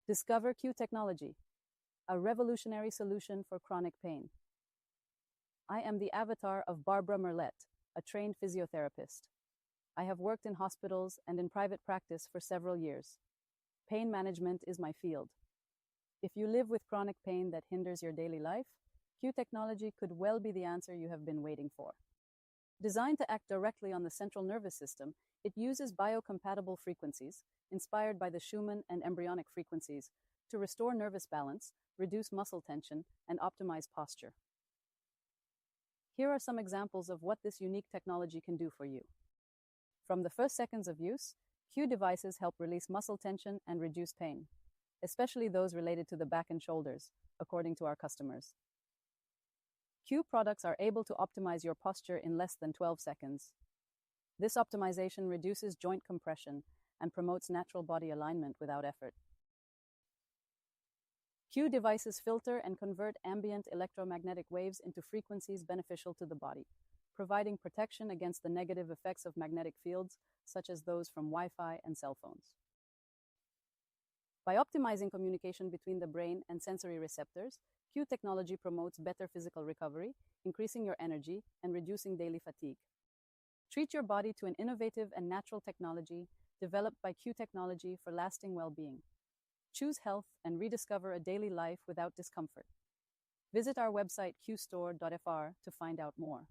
Discover Q technology, a revolutionary solution for chronic pain. I am the avatar of Barbara Merlet, a trained physiotherapist. I have worked in hospitals and in private practice for several years. Pain management is my field. If you live with chronic pain that hinders your daily life, Q technology could well be the answer you have been waiting for. Designed to act directly on the central nervous system, it uses biocompatible frequencies, inspired by the Schumann and embryonic frequencies, to restore nervous balance, reduce muscle tension, and optimize posture. Here are some examples of what this unique technology can do for you. From the first seconds of use, Q devices help release muscle tension and reduce pain, especially those related to the back and shoulders, according to our customers. Q products are able to optimize your posture in less than 12 seconds. This optimization reduces joint compression and promotes natural body alignment without effort. Q devices filter and convert ambient electromagnetic waves into frequencies beneficial to the body, providing protection against the negative effects of magnetic fields, such as those from Wi-Fi and cell phones. By optimizing communication between the brain and sensory receptors, Q technology promotes better physical recovery, increasing your energy and reducing daily fatigue. Treat your body to an innovative and natural technology developed by Q technology for lasting well-being. Choose health and rediscover a daily life without discomfort. Visit our website qstore.fr to find out more.